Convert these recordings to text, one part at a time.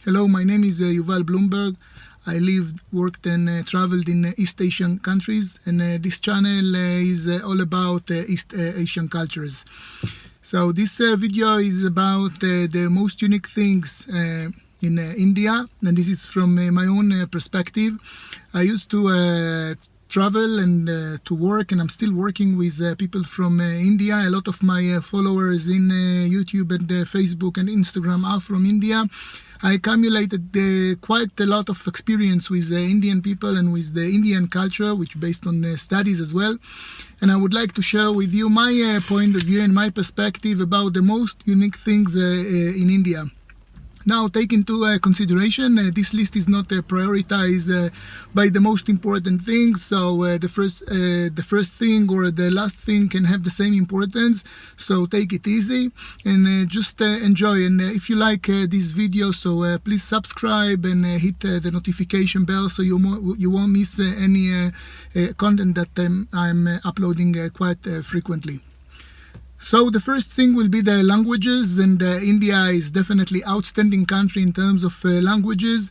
Hello, my name is Yuval Bloomberg. I lived, worked and traveled in East Asian countries, and this channel is all about East Asian cultures. So this video is about the most unique things in India, and this is from my own perspective. I used to travel and to work, and I'm still working with people from India. A lot of my followers in YouTube and Facebook and Instagram are from India. I accumulated quite a lot of experience with Indian people and with the Indian culture, which based on studies as well. And I would like to share with you my point of view and my perspective about the most unique things in India. Now, take into consideration, this list is not prioritized by the most important things. So the first thing or the last thing can have the same importance. So take it easy and just enjoy. And if you like this video, so please subscribe and hit the notification bell so you won't miss any content that I'm uploading quite frequently. So the first thing will be the languages, and India is definitely outstanding country in terms of languages.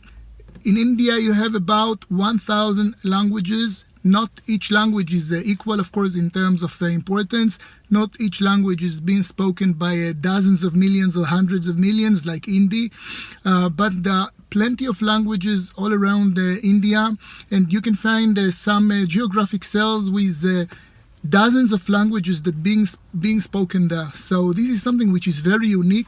In India you have about 1,000 languages. Not each language is equal, of course, in terms of importance. Not each language is being spoken by dozens of millions or hundreds of millions like Hindi, but there are plenty of languages all around India, and you can find some geographic cells with dozens of languages that being spoken there. So this is something which is very unique.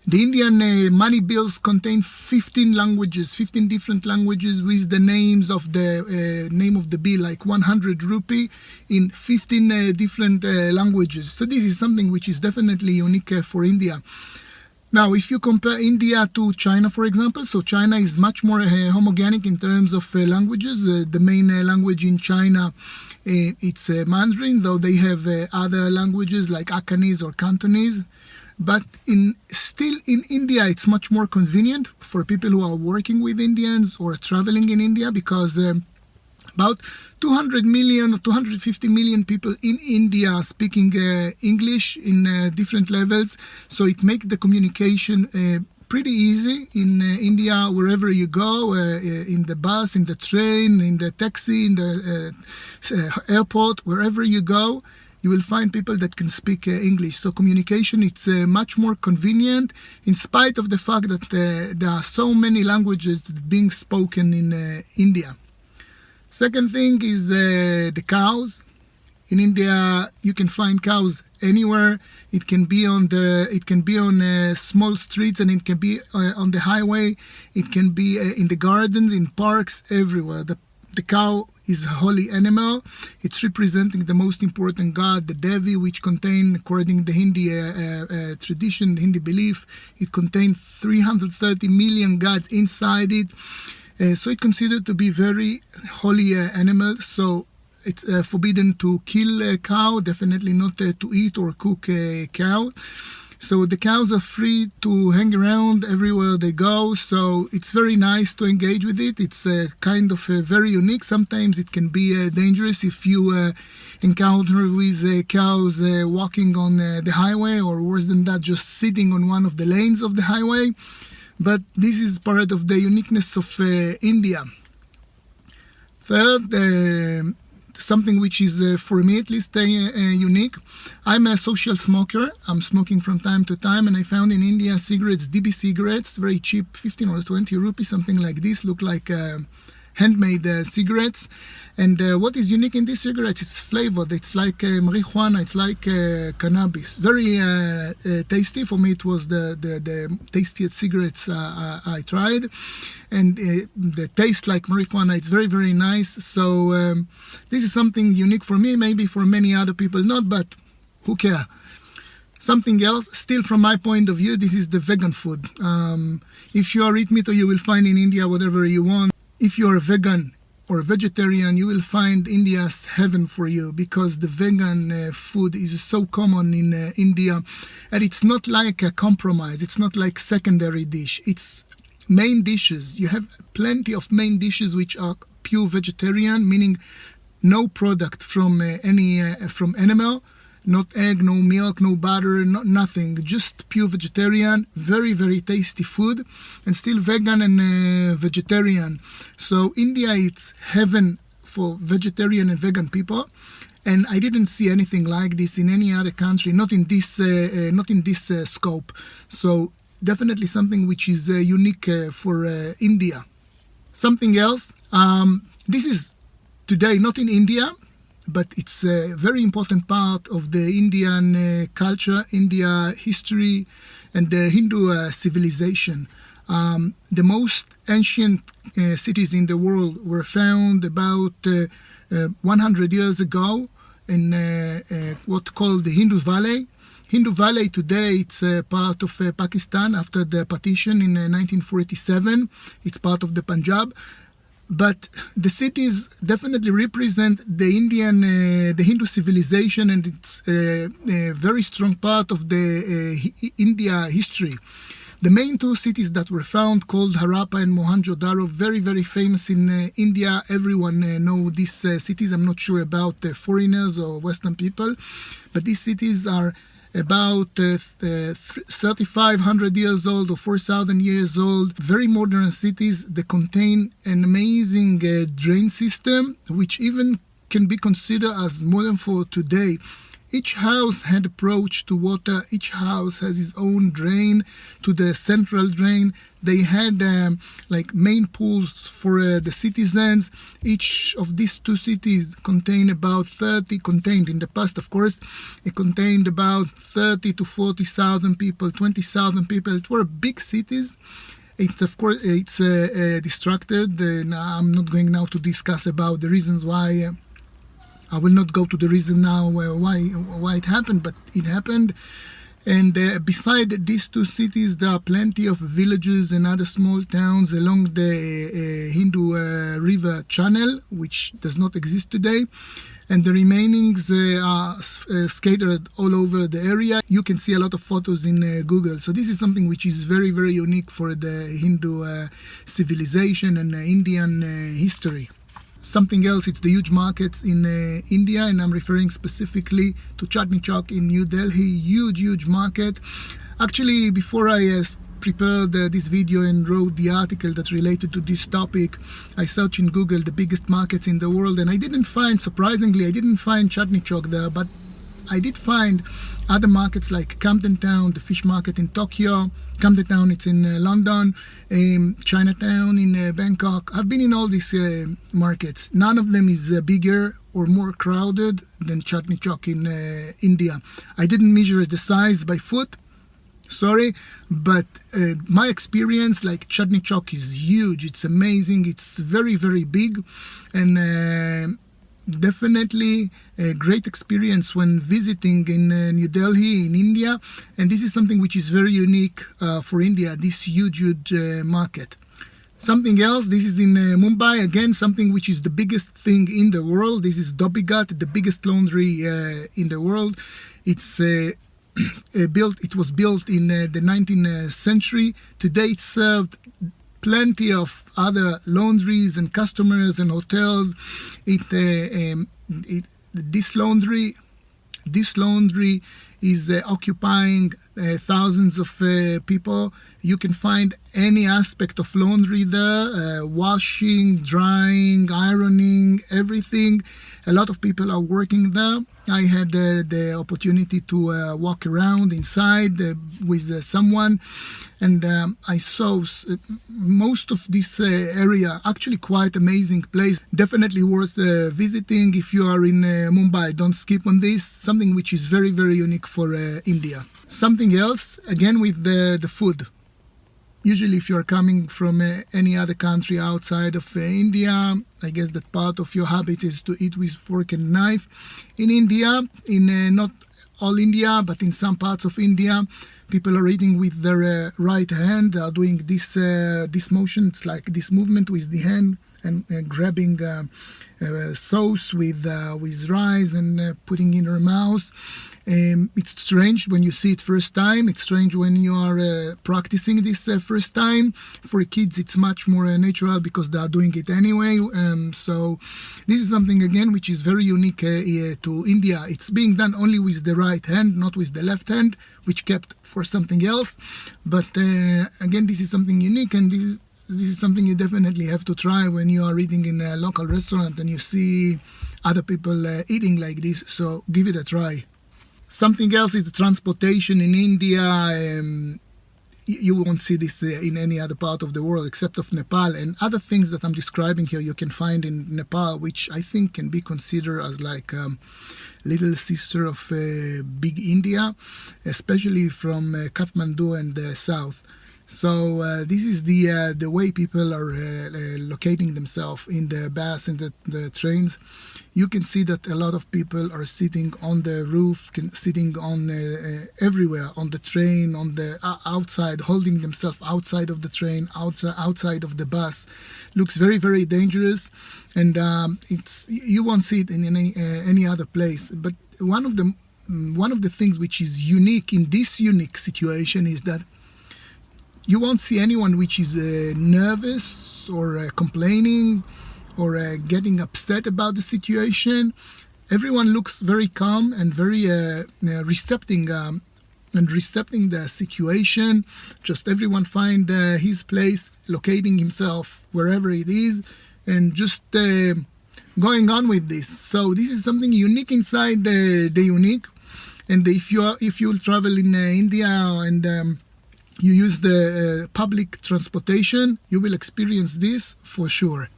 The Indian money bills contain 15 languages, 15 different languages with the names of the name of the bill, like 100 rupee in 15 different languages. So this is something which is definitely unique for India. Now, if you compare India to China, for example, so China is much more homogenic in terms of languages. The main language in China, it's Mandarin, though they have other languages like Akanese or Cantonese. But still in India, it's much more convenient for people who are working with Indians or traveling in India, because about 200 million or 250 million people in India speaking English in different levels. So it makes the communication pretty easy in India, wherever you go, in the bus, in the train, in the taxi, in the airport, wherever you go, you will find people that can speak English. So communication, it's much more convenient, in spite of the fact that there are so many languages being spoken in India. Second thing is the cows. In India, you can find cows anywhere. It can be on small streets, and it can be on the highway. It can be in the gardens, in parks, everywhere. The cow is a holy animal. It's representing the most important god, the Devi, which contain, according to the Hindi tradition, the Hindi belief, it contains 330 million gods inside it. So it's considered to be very holy animal. So it's forbidden to kill a cow, definitely not to eat or cook a cow. So the cows are free to hang around everywhere they go. So it's very nice to engage with it. It's kind of very unique. Sometimes it can be dangerous if you encounter with cows walking on the highway, or worse than that, just sitting on one of the lanes of the highway. But this is part of the uniqueness of India. Third, something which is, for me at least, unique. I'm a social smoker. I'm smoking from time to time, and I found in India cigarettes, DB cigarettes, very cheap, 15 or 20 rupees, something like this, look like handmade cigarettes. And what is unique in these cigarettes, it's flavored. It's like marijuana, it's like cannabis. Very tasty. For me, it was the tastiest cigarettes I tried. And the taste like marijuana, it's very, very nice. So this is something unique for me, maybe for many other people not, but who cares? Something else, still from my point of view, this is the vegan food. If you are eat meat, you will find in India whatever you want. If you are a vegan or a vegetarian, you will find India's heaven for you, because the vegan food is so common in India, and it's not like a compromise. It's not like secondary dish. It's main dishes. You have plenty of main dishes which are pure vegetarian, meaning no product from from animal. Not egg, no milk, no butter, nothing. Just pure vegetarian, very, very tasty food, and still vegan and vegetarian. So India, it's heaven for vegetarian and vegan people. And I didn't see anything like this in any other country, not in this scope. So definitely something which is unique for India. Something else, this is today not in India, but it's a very important part of the Indian culture, India history, and the Hindu civilization. The most ancient cities in the world were found about 100 years ago in what called the Hindu Valley. Hindu Valley today, it's part of Pakistan after the partition in 1947. It's part of the Punjab. But the cities definitely represent the Hindu civilization, and it's a very strong part of the India history. The main two cities that were found, called Harappa and Mohenjo-daro, very, very famous in India. Everyone know these cities. I'm not sure about foreigners or Western people, but these cities are about 3,500 years old or 4,000 years old. Very modern cities. They contain an amazing drain system, which even can be considered as modern for today. Each house had approach to water. Each house has its own drain to the central drain. They had like main pools for the citizens. Each of these two cities contained in the past, of course, it contained about 30 to 40,000 people, 20,000 people. It were big cities. It's distracted. I'm not going now to discuss about the reasons why. I will not go to the reason now why it happened, but it happened. And beside these two cities, there are plenty of villages and other small towns along the Hindu River Channel, which does not exist today. And the remainings are scattered all over the area. You can see a lot of photos in Google. So this is something which is very, very unique for the Hindu civilization and Indian history. Something else, it's the huge markets in India, and I'm referring specifically to Chandni Chowk in New Delhi. Huge market. Actually, before I prepared this video and wrote the article that's related to this topic, I searched in Google the biggest markets in the world, and surprisingly, I didn't find Chandni Chowk there, but I did find other markets like Camden Town, the fish market in Tokyo. Camden Town, it's in London. Chinatown in Bangkok. I've been in all these markets. None of them is bigger or more crowded than Chandni Chowk in India. I didn't measure the size by foot, sorry, but my experience, like, Chandni Chowk is huge. It's amazing. It's very, very big, and definitely a great experience when visiting in New Delhi in India. And this is something which is very unique for India, this huge market. Something else, this is in Mumbai, again, something which is the biggest thing in the world. This is Dobbigat, the biggest laundry in the world. It was built in the 19th century. Today it served plenty of other laundries and customers and hotels. This laundry is occupying thousands of people. You can find any aspect of laundry there, washing, drying, ironing, everything. A lot of people are working there. I had the opportunity to walk around inside with someone, and I saw most of this area, actually quite amazing place. Definitely worth visiting. If you are in Mumbai, don't skip on this. Something which is very, very unique for India. Something else, again, with the food. Usually if you're coming from any other country outside of India, I guess that part of your habit is to eat with fork and knife. In India, in not all India, but in some parts of India, people are eating with their right hand. They are doing this motion. It's like this movement with the hand and grabbing sauce with rice and putting in her mouth. It's strange when you see it first time. It's strange when you are practicing this first time. For kids, it's much more natural because they are doing it anyway. So this is something, again, which is very unique to India. It's being done only with the right hand, not with the left hand, which kept for something else. But again, this is something unique, and this is something you definitely have to try when you are eating in a local restaurant and you see other people eating like this. So give it a try. Something else is the transportation in India. You won't see this in any other part of the world except of Nepal, and other things that I'm describing here you can find in Nepal, which I think can be considered as like little sister of big India, especially from Kathmandu and the south. So this is the way people are locating themselves in the bus and the trains. You can see that a lot of people are sitting on the roof, sitting on everywhere, on the train, on the outside, holding themselves outside of the train, outside of the bus. Looks very, very dangerous, and you won't see it in any other place. But one of the things which is unique in this unique situation is that you won't see anyone which is nervous or complaining or getting upset about the situation. Everyone looks very calm and very recepting the situation. Just everyone find his place, locating himself wherever it is, and just going on with this. So this is something unique inside the unique. And if you travel in India and you use the public transportation, you will experience this for sure.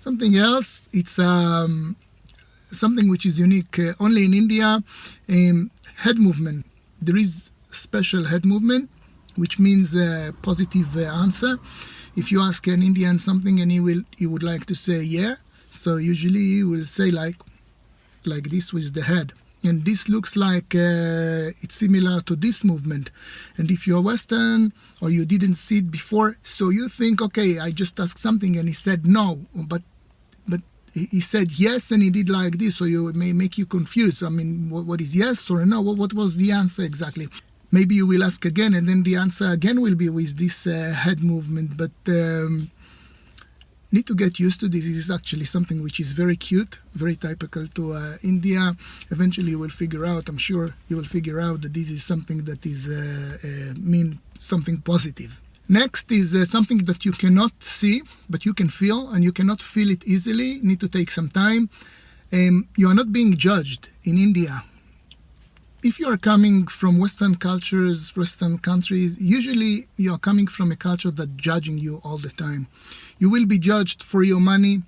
Something else, it's something which is unique only in India, head movement. There is special head movement, which means a positive answer. If you ask an Indian something and he would like to say yeah, so usually he will say like this with the head. And this looks like it's similar to this movement. And if you're Western or you didn't see it before, so you think, okay, I just asked something and he said no, but he said yes and he did like this, so it may make you confused. I mean, what is yes or no? What was the answer exactly? Maybe you will ask again, and then the answer again will be with this head movement. But need to get used to this. This is actually something which is very cute, very typical to India. Eventually you will figure out, I'm sure you will figure out that this is something that is mean something positive. Next is something that you cannot see, but you can feel, and you cannot feel it easily. You need to take some time. You are not being judged in India. If you are coming from Western cultures, Western countries, usually you are coming from a culture that's judging you all the time. You will be judged for your money,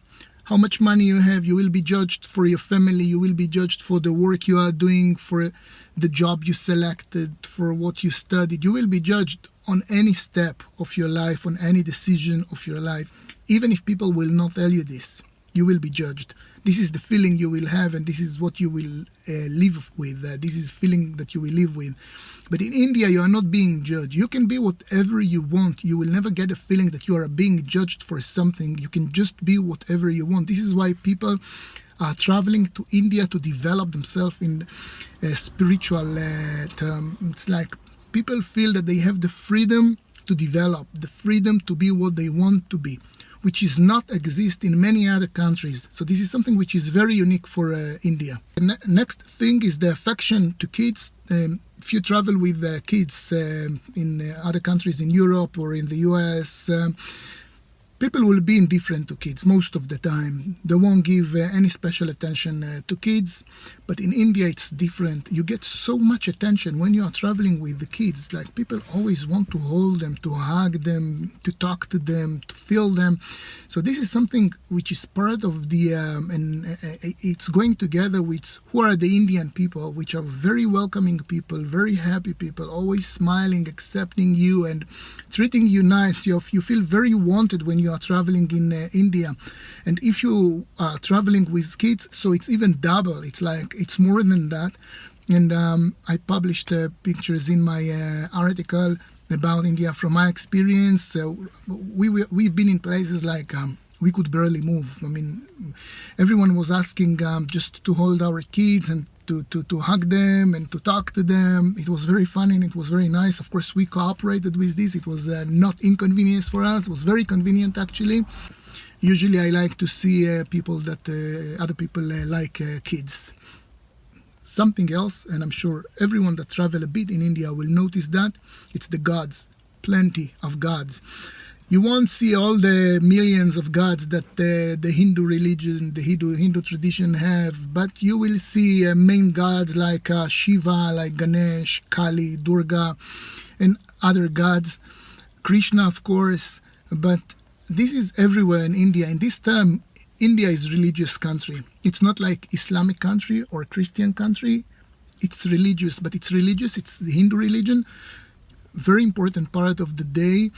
how much money you have. You will be judged for your family. You will be judged for the work you are doing, for the job you selected, for what you studied. You will be judged on any step of your life, on any decision of your life. Even if people will not tell you this, you will be judged. This is the feeling you will have, and this is what you will live with. This is feeling that you will live with. But in India, you are not being judged. You can be whatever you want. You will never get a feeling that you are being judged for something. You can just be whatever you want. This is why people are traveling to India to develop themselves in a spiritual term. It's like people feel that they have the freedom to develop, the freedom to be what they want to be, which is not exist in many other countries. So this is something which is very unique for India. The next thing is the affection to kids. If you travel with kids in other countries in Europe or in the US, people will be indifferent to kids most of the time. They won't give any special attention to kids. But in India, it's different. You get so much attention when you are traveling with the kids. Like, people always want to hold them, to hug them, to talk to them, to feel them. So this is something which is part of the, and it's going together with who are the Indian people, which are very welcoming people, very happy people, always smiling, accepting you and treating you nice. You feel very wanted when you are traveling in India. And if you are traveling with kids, so it's even double. It's like, it's more than that. And I published pictures in my article about India from my experience. We've been in places like we could barely move. I mean, everyone was asking just to hold our kids and to hug them and to talk to them. It was very fun and it was very nice. Of course, we cooperated with this. It was not inconvenience for us. It was very convenient, actually. Usually I like to see people that other people like kids. Something else, and I'm sure everyone that travel a bit in India will notice that, it's the gods. Plenty of gods. You won't see all the millions of gods that the Hindu religion, the Hindu tradition have, but you will see main gods like Shiva, like Ganesh, Kali, Durga, and other gods. Krishna, of course, but this is everywhere in India. In this time, India is a religious country. It's not like Islamic country or Christian country. It's religious, but it's religious. It's the Hindu religion. Very important part of the day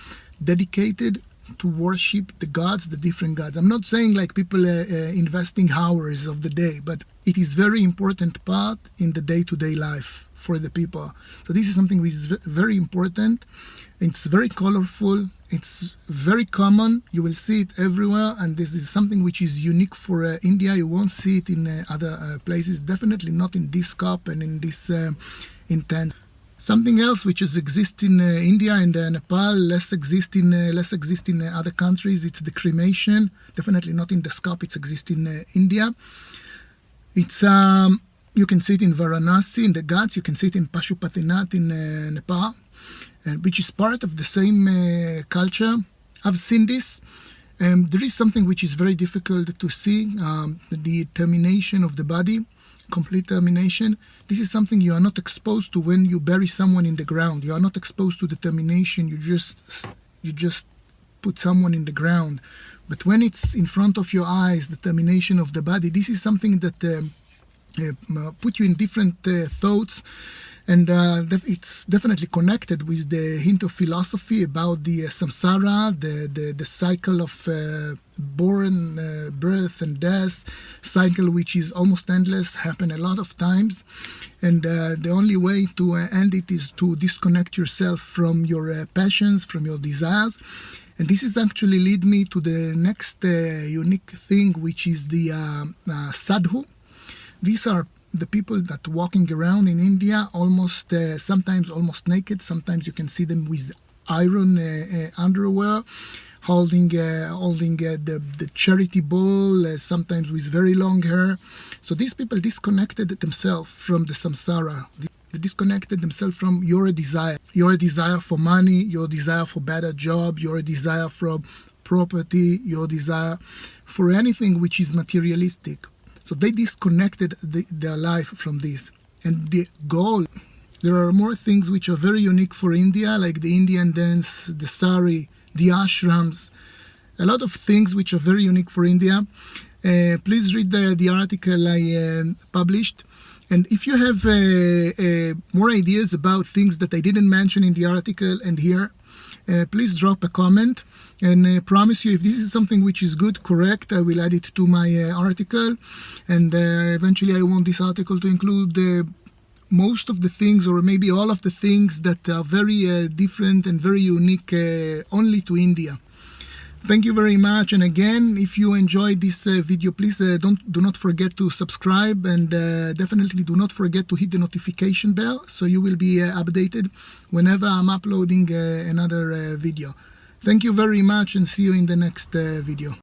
dedicated to worship the gods, the different gods. I'm not saying like people investing hours of the day, but it is very important part in the day-to-day life for the people. So this is something which is very important. It's very colorful. It's very common. You will see it everywhere, and this is something which is unique for India. You won't see it in other places. Definitely not in this scope and in this intent. Something else which is exists in India and Nepal, less exist in other countries. It's the cremation. Definitely not in the scope. It exists in India. It's you can see it in Varanasi in the Ghats. You can see it in Pashupatinath in Nepal, which is part of the same culture. I've seen this. There is something which is very difficult to see: the termination of the body. Complete termination. This is something you are not exposed to when you bury someone in the ground. You are not exposed to the termination. You just put someone in the ground. But when it's in front of your eyes, the termination of the body, this is something that put you in different thoughts, and it's definitely connected with the Hindu philosophy about the samsara, the cycle of birth and death, cycle which is almost endless, happen a lot of times, and the only way to end it is to disconnect yourself from your passions, from your desires. And this is actually lead me to the next unique thing, which is the sadhu. These are the people that walking around in India, almost sometimes almost naked. Sometimes you can see them with iron underwear, holding the charity bowl, sometimes with very long hair. So these people disconnected themselves from the samsara. They disconnected themselves from your desire for money, your desire for better job, your desire for property, your desire for anything which is materialistic. So they disconnected their life from this. And the goal, there are more things which are very unique for India, like the Indian dance, the sari, the ashrams, a lot of things which are very unique for India. Please read the article I published. And if you have more ideas about things that I didn't mention in the article and here, please drop a comment, and I promise you, if this is something which is good, correct, I will add it to my article, and eventually I want this article to include most of the things, or maybe all of the things that are very different and very unique only to India. Thank you very much, and again, if you enjoyed this video, please do not forget to subscribe, and definitely do not forget to hit the notification bell so you will be updated whenever I'm uploading another video. Thank you very much, and see you in the next video.